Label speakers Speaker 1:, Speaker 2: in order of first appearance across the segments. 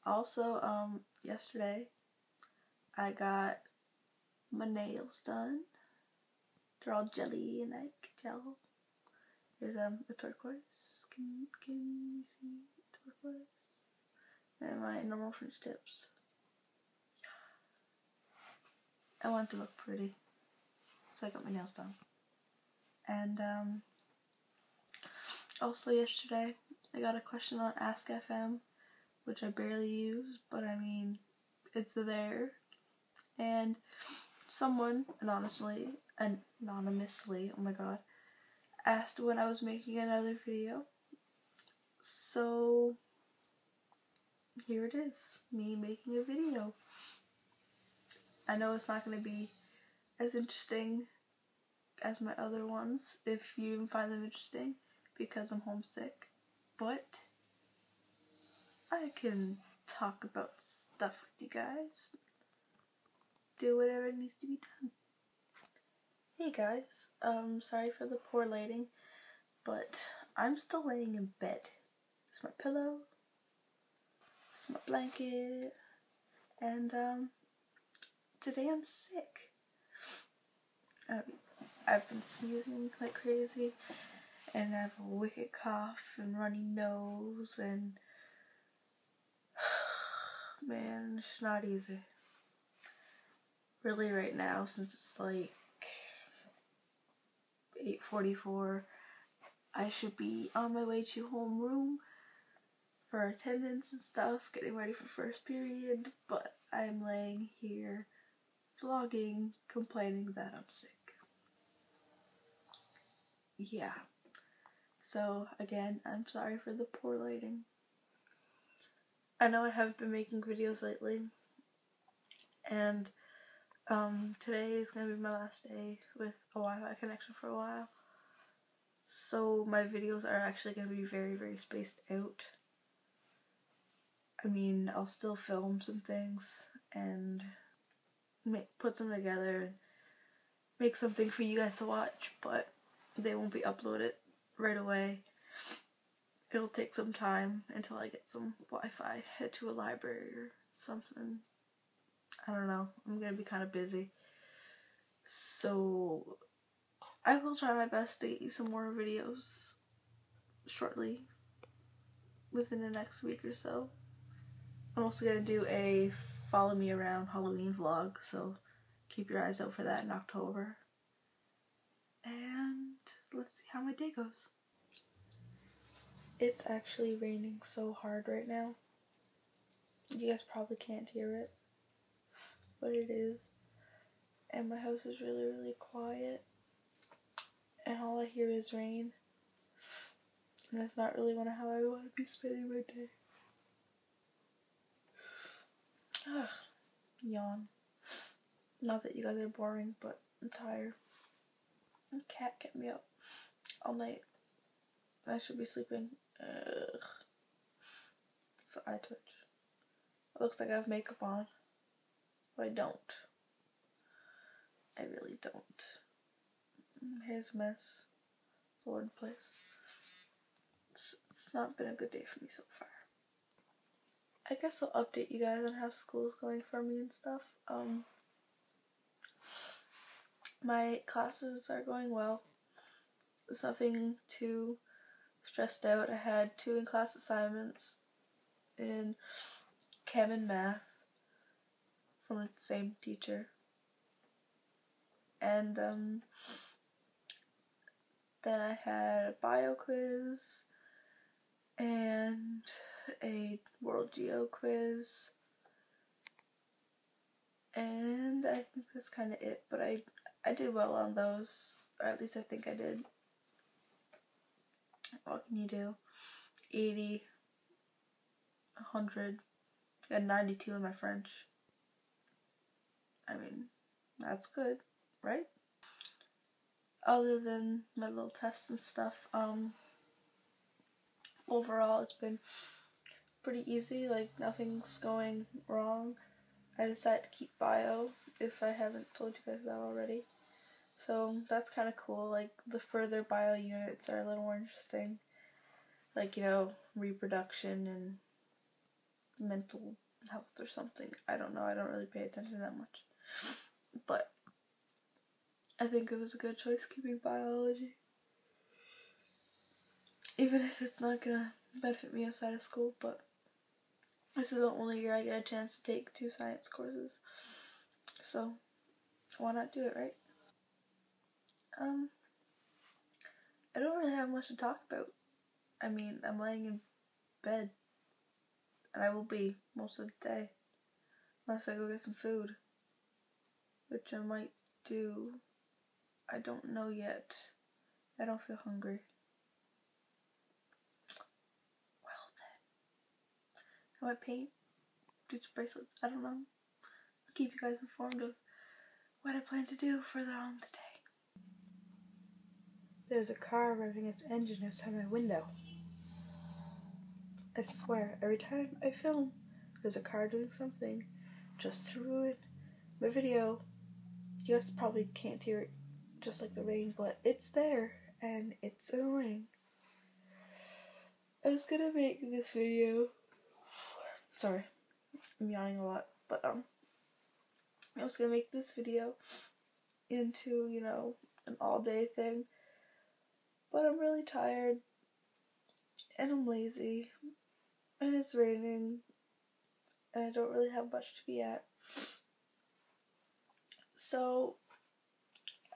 Speaker 1: Also, yesterday I got my nails done. They're all jelly and like gel. Here's a turquoise. Can you see turquoise? And my normal French tips. I want it to look pretty, so I got my nails done. And also yesterday I got a question on Ask FM, which I barely use, but I mean it's there. And someone anonymously, oh my god, asked when I was making another video. So here it is, me making a video. I know it's not going to be as interesting as my other ones, if you even find them interesting, because I'm homesick, but I can talk about stuff with you guys. Do whatever needs to be done. Hey guys, sorry for the poor lighting, but I'm still laying in bed. It's my pillow, it's my blanket, and today I'm sick. I've been sneezing like crazy, and I have a wicked cough and runny nose, and man, it's not easy. Really right now, since it's like 8:44, I should be on my way to homeroom for attendance and stuff, getting ready for first period, but I'm laying here vlogging, complaining that I'm sick. Yeah. So again, I'm sorry for the poor lighting. I know I haven't been making videos lately, and today is gonna be my last day with a Wi-Fi connection for a while. So my videos are actually gonna be very, very spaced out. I mean, I'll still film some things and put them together and make something for you guys to watch, but they won't be uploaded right away. It'll take some time until I get some Wi-Fi, head to a library or something. I don't know, I'm gonna be kind of busy. So I will try my best to get you some more videos shortly, within the next week or so. I'm also gonna do a follow me around Halloween vlog, so keep your eyes out for that in October. And let's see how my day goes. It's actually raining so hard right now. You guys probably can't hear it, but it is. And my house is really, really quiet, and all I hear is rain. And that's not really how I want to be spending my day. Ugh, yawn. Not that you guys are boring, but I'm tired. The cat kept me up all night. I should be sleeping. Ugh. So eye twitch. It looks like I have makeup on, but I don't. I really don't. My hair's a mess. It's all over the place. It's not been a good day for me so far. I guess I'll update you guys on how school's going for me and stuff. My classes are going well. There's nothing too stressed out. I had 2 in-class assignments in chem and math from the same teacher. And then I had a bio quiz and a world geo quiz. And I think that's kind of it, but I did well on those, or at least I think I did. What can you do? 80, 100, I got 92 in my French. I mean, that's good, right? Other than my little tests and stuff, overall it's been pretty easy, like nothing's going wrong. I decided to keep bio, if I haven't told you guys that already. So that's kind of cool. Like the further bio units are a little more interesting. Like, you know, reproduction and mental health or something. I don't know. I don't really pay attention that much. But I think it was a good choice keeping biology. Even if it's not gonna benefit me outside of school, but this is the only year I get a chance to take 2 science courses. So why not do it, right? I don't really have much to talk about. I mean, I'm laying in bed, and I will be most of the day, unless I go get some food, which I might do. I don't know yet. I don't feel hungry. Well then, I might paint, do some bracelets, I don't know. I'll keep you guys informed of what I plan to do further on today. There's a car revving its engine outside my window. I swear, every time I film, there's a car doing something just to ruin my video. You guys probably can't hear it just like the rain, but it's there, and it's annoying. I was gonna make this video. Sorry, I'm yawning a lot, but I was gonna make this video into, an all-day thing, but I'm really tired, and I'm lazy, and it's raining, and I don't really have much to be at. So,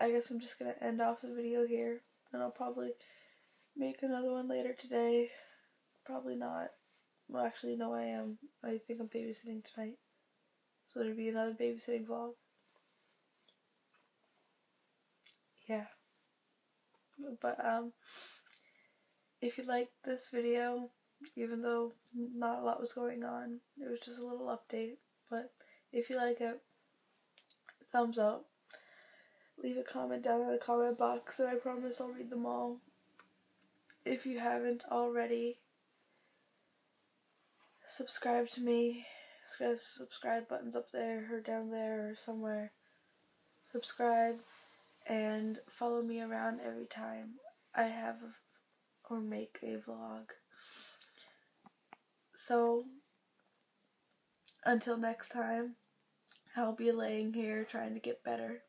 Speaker 1: I guess I'm just gonna end off the video here, and I'll probably make another one later today. Probably not. Well, actually, no, I am. I think I'm babysitting tonight. So there'll be another babysitting vlog. Yeah. But, if you liked this video, even though not a lot was going on, it was just a little update. But if you like it, thumbs up. Leave a comment down in the comment box, and I promise I'll read them all. If you haven't already, subscribe to me. Subscribe buttons up there or down there or somewhere. Subscribe and follow me around every time I have or make a vlog. So until next time, I'll be laying here trying to get better.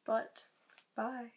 Speaker 1: But bye.